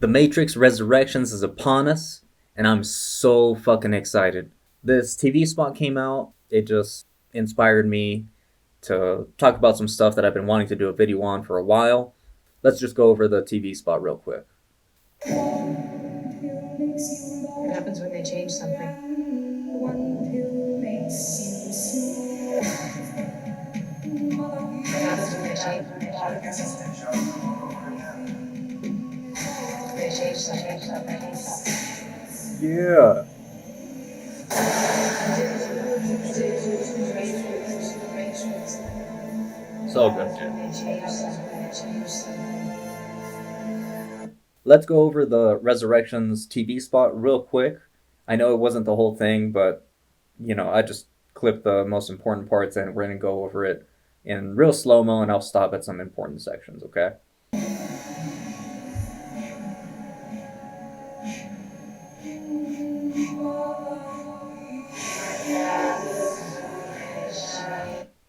The Matrix Resurrections is upon us, and I'm so fucking excited. This TV spot came out, it just inspired me to talk about some stuff that I've been wanting to do a video on for a while. Let's just go over the TV spot real quick. What happens when they change something? What happens when they change something? Yeah. So good, dude. Let's go over the Resurrections TV spot real quick. I know it wasn't the whole thing, but, I just clipped the most important parts and we're going to go over it in real slow-mo and I'll stop at some important sections, okay?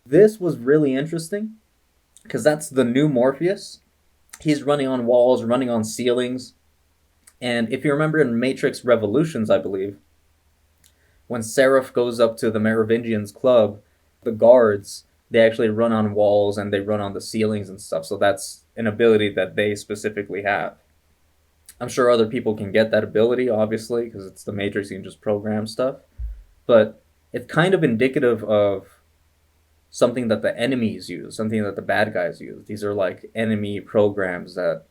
This was really interesting because that's the new Morpheus. He's running on walls, running on ceilings. And if you remember in Matrix Revolutions, I believe, when Seraph goes up to the Merovingians club, the guards, they actually run on walls and they run on the ceilings and stuff. So that's an ability that they specifically have. I'm sure other people can get that ability, obviously, because it's the Matrix, you can just program stuff. But it's kind of indicative of something that the enemies use, something that the bad guys use. These are like enemy programs that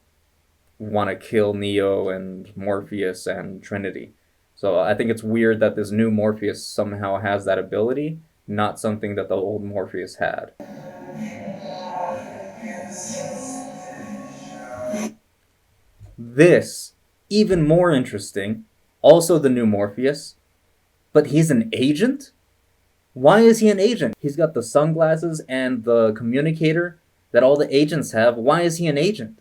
want to kill Neo and Morpheus and Trinity. So I think it's weird that this new Morpheus somehow has that ability, not something that the old Morpheus had. This, even more interesting, also the new Morpheus, but he's an agent? Why is he an agent? He's got the sunglasses and the communicator that all the agents have. Why is he an agent?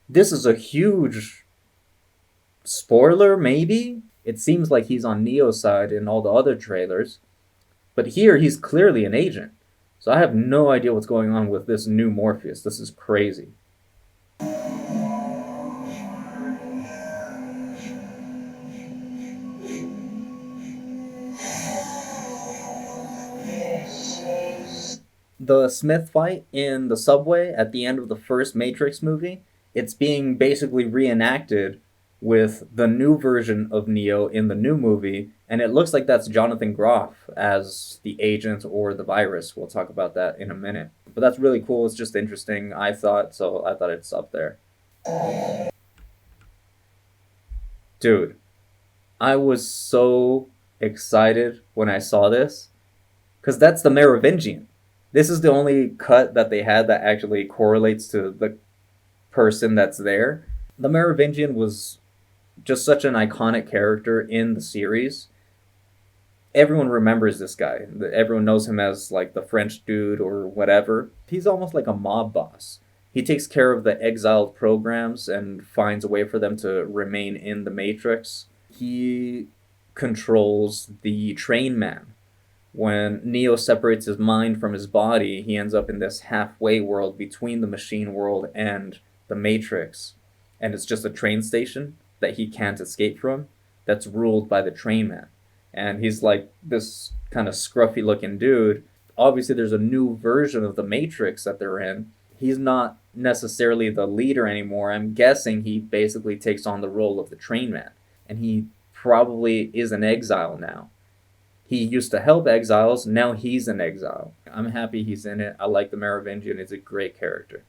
This is a huge spoiler, maybe? It seems like he's on Neo's side in all the other trailers. But here, he's clearly an agent. So I have no idea what's going on with this new Morpheus. This is crazy. The Smith fight in the subway at the end of the first Matrix movie, it's being basically reenacted with the new version of Neo in the new movie, and it looks like that's Jonathan Groff as the agent or the virus. We'll talk about that in a minute. But that's really cool. It's just interesting, I thought, so I thought it's up there. Dude, I was so excited when I saw this, because that's the Merovingian. This is the only cut that they had that actually correlates to the person that's there. The Merovingian was just such an iconic character in the series. Everyone remembers this guy. Everyone knows him as like the French dude or whatever. He's almost like a mob boss. He takes care of the exiled programs and finds a way for them to remain in the Matrix. He controls the train man. When Neo separates his mind from his body, he ends up in this halfway world between the machine world and the Matrix. And it's just a train station that he can't escape from that's ruled by the train man. And he's like this kind of scruffy looking dude. Obviously, there's a new version of the Matrix that they're in. He's not necessarily the leader anymore. I'm guessing he basically takes on the role of the train man. And he probably is an exile now. He used to help exiles, now he's an exile. I'm happy he's in it. I like the Merovingian, he's a great character.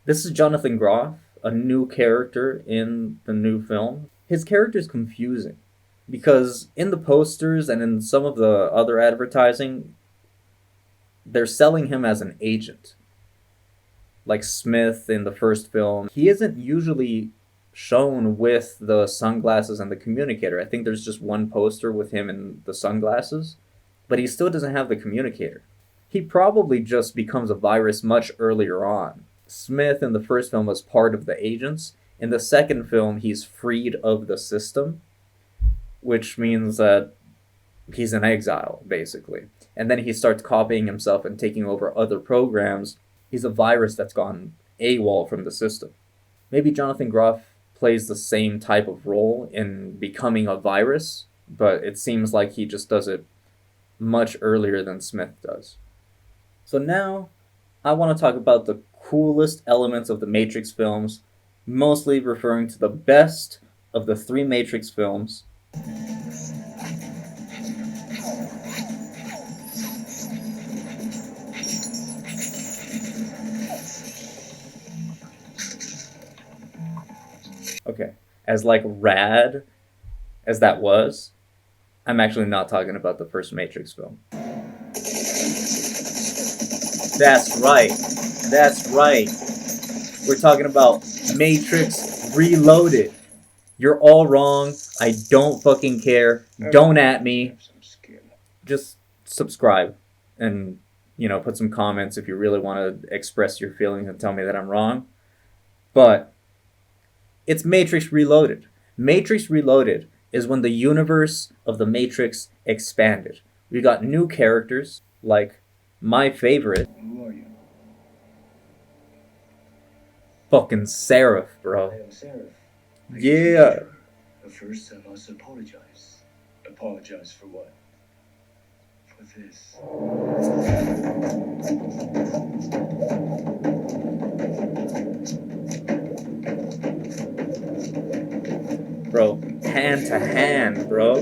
This is Jonathan Groff, a new character in the new film. His character's confusing because in the posters and in some of the other advertising, they're selling him as an agent. Like Smith in the first film. He isn't usually shown with the sunglasses and the communicator. I think there's just one poster with him in the sunglasses, but he still doesn't have the communicator. He probably just becomes a virus much earlier on. Smith in the first film was part of the agents. In the second film, he's freed of the system, which means that he's in exile, basically. And then he starts copying himself and taking over other programs. He's a virus that's gone AWOL from the system. Maybe Jonathan Groff plays the same type of role in becoming a virus, but it seems like he just does it much earlier than Smith does. So now I want to talk about the coolest elements of the Matrix films, mostly referring to the best of the three Matrix films. Okay, as like rad as that was, I'm actually not talking about the first Matrix film. That's right. That's right. We're talking about Matrix Reloaded. You're all wrong. I don't fucking care. Don't at me. Just subscribe and, put some comments if you really want to express your feelings and tell me that I'm wrong. But it's Matrix Reloaded. Matrix Reloaded is when the universe of the Matrix expanded. We got new characters like my favorite. Who are you? Fucking Seraph, bro. I am Seraph. Yeah. But first, I must apologize. Apologize for what? For this. Bro, hand to hand, bro.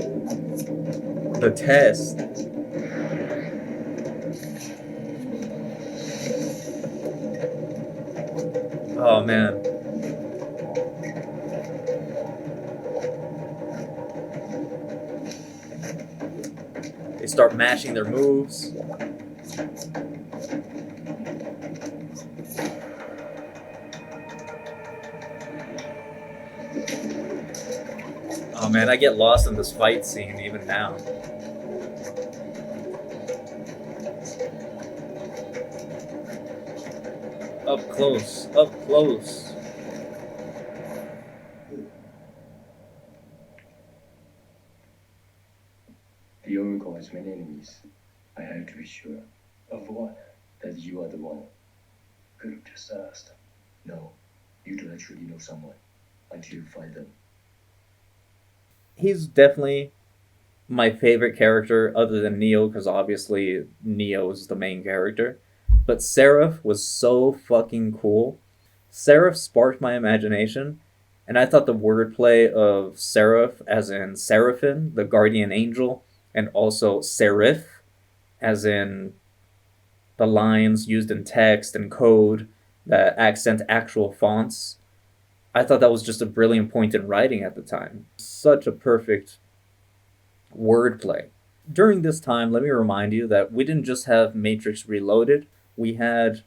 The test. Oh, man. They start mashing their moves. Oh man, I get lost in this fight scene even now. Up close, up close. The Oracle has many enemies. I have to be sure. Of what? That you are the one. Could have just asked. No, you do actually know someone. Until you find them. He's definitely my favorite character other than Neo, because obviously Neo is the main character. But Seraph was so fucking cool. Seraph sparked my imagination, and I thought the wordplay of Seraph, as in Seraphim, the guardian angel, and also serif, as in the lines used in text and code that accent actual fonts. I thought that was just a brilliant point in writing at the time. Such a perfect wordplay. During this time, let me remind you that we didn't just have Matrix Reloaded, we had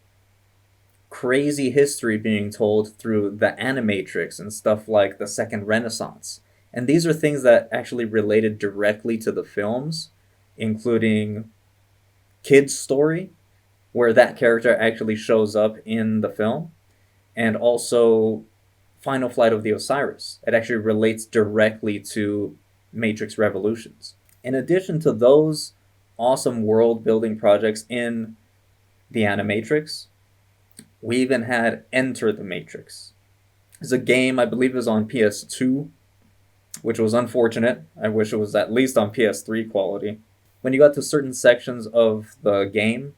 crazy history being told through the Animatrix and stuff like the Second Renaissance. And these are things that actually related directly to the films, including Kid's story, where that character actually shows up in the film, and also Final Flight of the Osiris. It actually relates directly to Matrix Revolutions. In addition to those awesome world building projects in the Animatrix, we even had Enter the Matrix. It's a game, I believe it was on PS2, which was unfortunate. I wish it was at least on PS3 quality. When you got to certain sections of the game,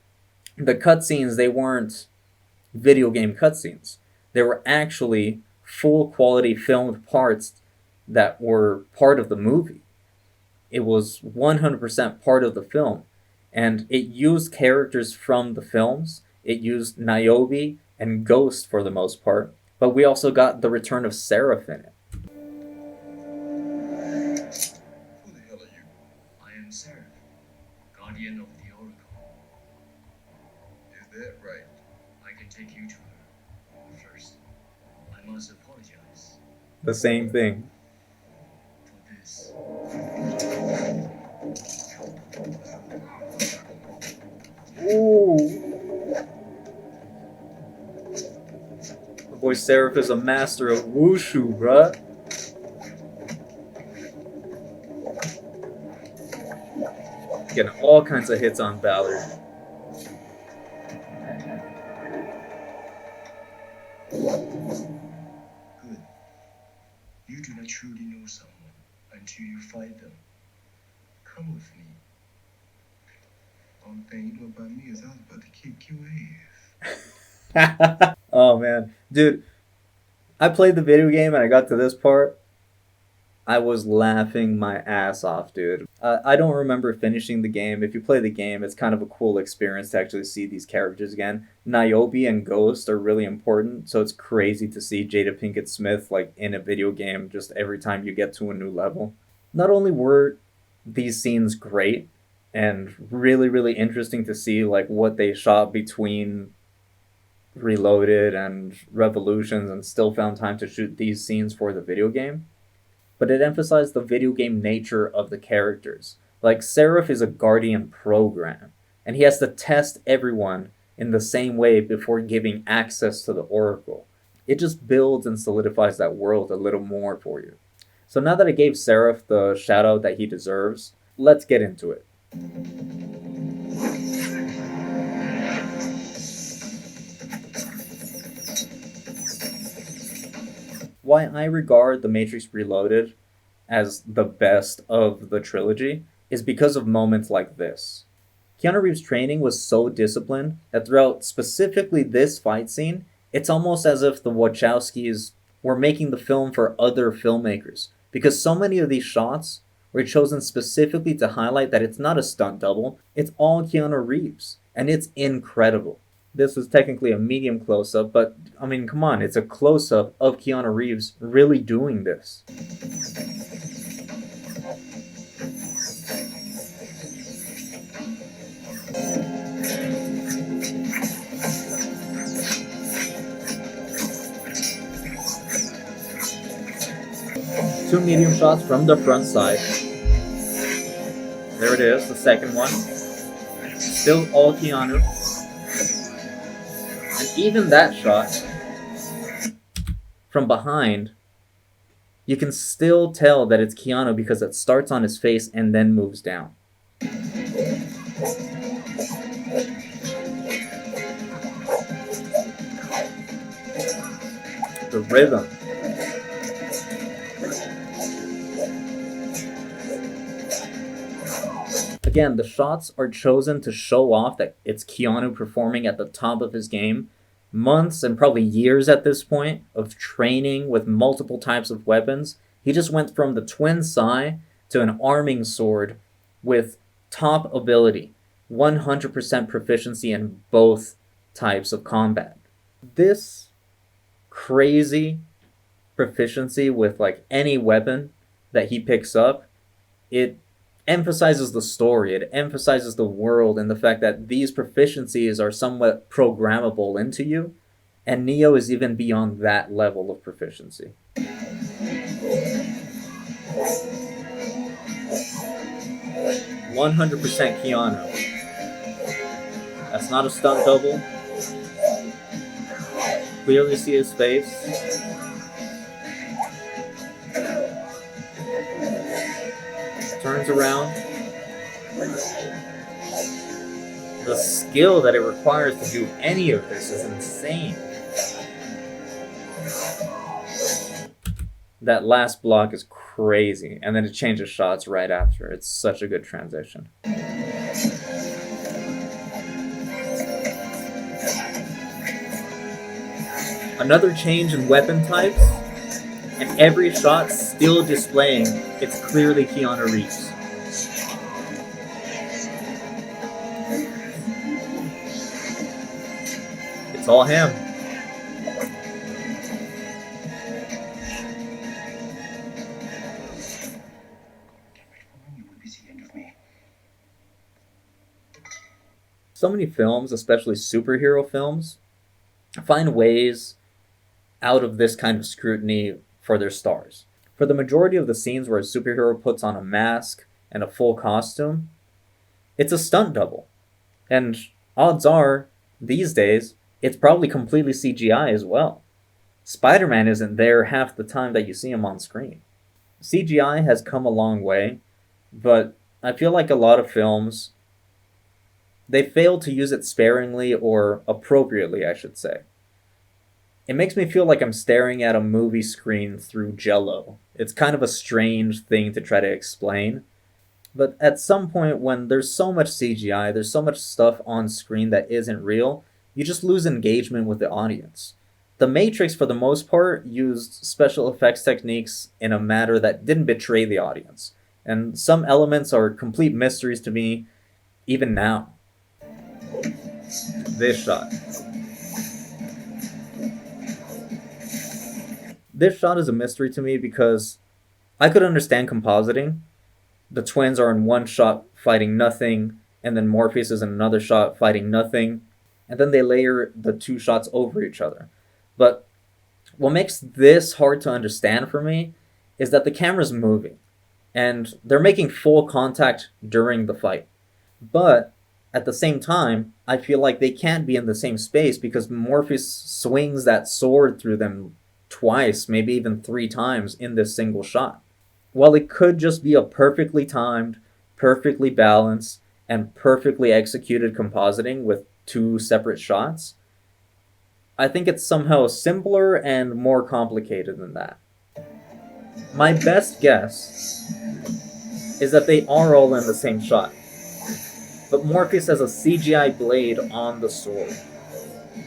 the cutscenes, they weren't video game cutscenes. They were actually full quality filmed parts that were part of the movie. It was 100% part of the film. And it used characters from the films. It used Niobe and Ghost for the most part. But we also got the return of Seraph in it. Who the hell are you? I am Seraph, guardian of the Oracle. Is that right? I can take you to her. But first, I must apologize The same thing. for this. Ooh. Boy Seraph is a master of wushu, bruh. Getting all kinds of hits on Ballard. Good. You do not truly know someone until you find them. Come with me. Only thing you know about me is I was about to kick your ass. Oh man, dude, I played the video game and I got to this part. I was laughing my ass off, dude. I don't remember finishing the game. If you play the game, it's kind of a cool experience to actually see these characters again. Niobe and Ghost are really important, so it's crazy to see Jada Pinkett Smith like in a video game just every time you get to a new level. Not only were these scenes great and really really interesting to see like what they shot between Reloaded and Revolutions and still found time to shoot these scenes for the video game, but it emphasized the video game nature of the characters. Like, Seraph is a guardian program, and he has to test everyone in the same way before giving access to the Oracle. It just builds and solidifies that world a little more for you. So now that I gave Seraph the shout out that he deserves, let's get into it. Why I regard The Matrix Reloaded as the best of the trilogy is because of moments like this. Keanu Reeves' training was so disciplined that throughout specifically this fight scene, it's almost as if the Wachowskis were making the film for other filmmakers, because so many of these shots were chosen specifically to highlight that it's not a stunt double, it's all Keanu Reeves, and it's incredible. This was technically a medium close-up, but I mean, come on, it's a close-up of Keanu Reeves really doing this. Two medium shots from the front side. There it is, the second one. Still all Keanu. And even that shot, from behind, you can still tell that it's Keanu because it starts on his face and then moves down. The rhythm. Again, the shots are chosen to show off that it's Keanu performing at the top of his game. Months and probably years at this point of training with multiple types of weapons. He just went from the twin sai to an arming sword with top ability, 100% proficiency in both types of combat. This crazy proficiency with like any weapon that he picks up, it emphasizes the story, it emphasizes the world and the fact that these proficiencies are somewhat programmable into you, and Neo is even beyond that level of proficiency. 100% Keanu. That's not a stunt double. Clearly see his face. Turns around. The skill that it requires to do any of this is insane. That last block is crazy, and then it changes shots right after. It's such a good transition. Another change in weapon types, and every shot still displaying it's clearly Keanu Reeves. It's all him. So many films, especially superhero films, find ways out of this kind of scrutiny for their stars. For the majority of the scenes where a superhero puts on a mask and a full costume, it's a stunt double. And odds are, these days, it's probably completely CGI as well. Spider-Man isn't there half the time that you see him on screen. CGI has come a long way, but I feel like a lot of films, they fail to use it sparingly or appropriately, I should say. It makes me feel like I'm staring at a movie screen through jello. It's kind of a strange thing to try to explain. But at some point, when there's so much CGI, there's so much stuff on screen that isn't real, you just lose engagement with the audience. The Matrix, for the most part, used special effects techniques in a manner that didn't betray the audience. And some elements are complete mysteries to me, even now. This shot. This shot is a mystery to me because I could understand compositing. The twins are in one shot fighting nothing, and then Morpheus is in another shot fighting nothing, and then they layer the two shots over each other. But what makes this hard to understand for me is that the camera's moving, and they're making full contact during the fight. But at the same time, I feel like they can't be in the same space because Morpheus swings that sword through them twice, maybe even 3 times in this single shot. While it could just be a perfectly timed, perfectly balanced, and perfectly executed compositing with 2 separate shots, I think it's somehow simpler and more complicated than that. My best guess is that they are all in the same shot, but Morpheus has a CGI blade on the sword.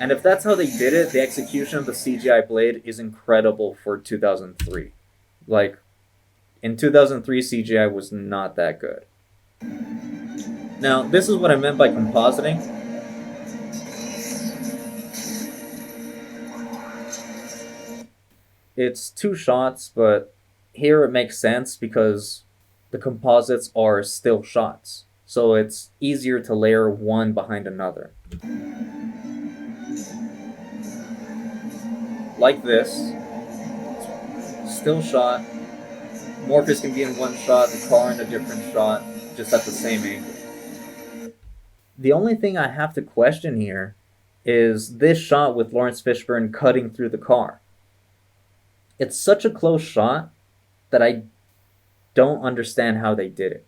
And if that's how they did it, the execution of the CGI blade is incredible for 2003. Like, in 2003, CGI was not that good. Now, this is what I meant by compositing. It's 2 shots, but here it makes sense because the composites are still shots. So it's easier to layer one behind another. Like this. Still shot. Morpheus can be in one shot, the car in a different shot, just at the same angle. The only thing I have to question here is this shot with Lawrence Fishburne cutting through the car. It's such a close shot that I don't understand how they did it.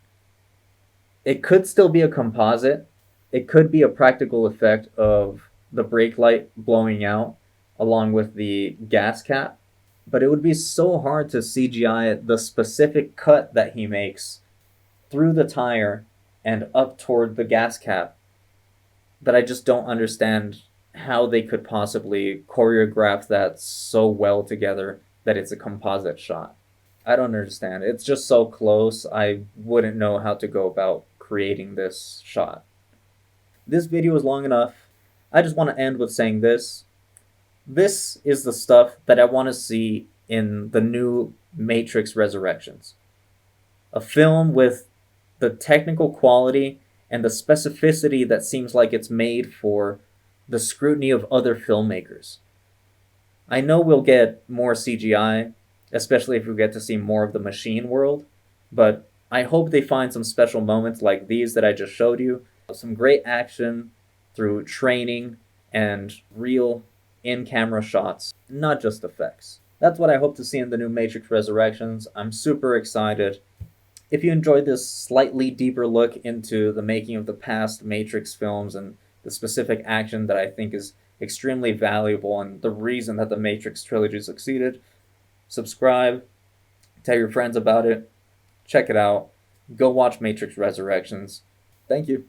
It could still be a composite. It could be a practical effect of the brake light blowing out along with the gas cap. But it would be so hard to CGI the specific cut that he makes through the tire and up toward the gas cap that I just don't understand how they could possibly choreograph that so well together that it's a composite shot. I don't understand. It's just so close, I wouldn't know how to go about creating this shot. This video is long enough. I just want to end with saying this. This is the stuff that I want to see in the new Matrix Resurrections. A film with the technical quality and the specificity that seems like it's made for the scrutiny of other filmmakers. I know we'll get more CGI, especially if we get to see more of the machine world, but I hope they find some special moments like these that I just showed you, some great action through training and real in-camera shots, not just effects. That's what I hope to see in the new Matrix Resurrections. I'm super excited. If you enjoyed this slightly deeper look into the making of the past Matrix films and the specific action that I think is extremely valuable and the reason that the Matrix trilogy succeeded, subscribe, tell your friends about it, check it out, go watch Matrix Resurrections. Thank you.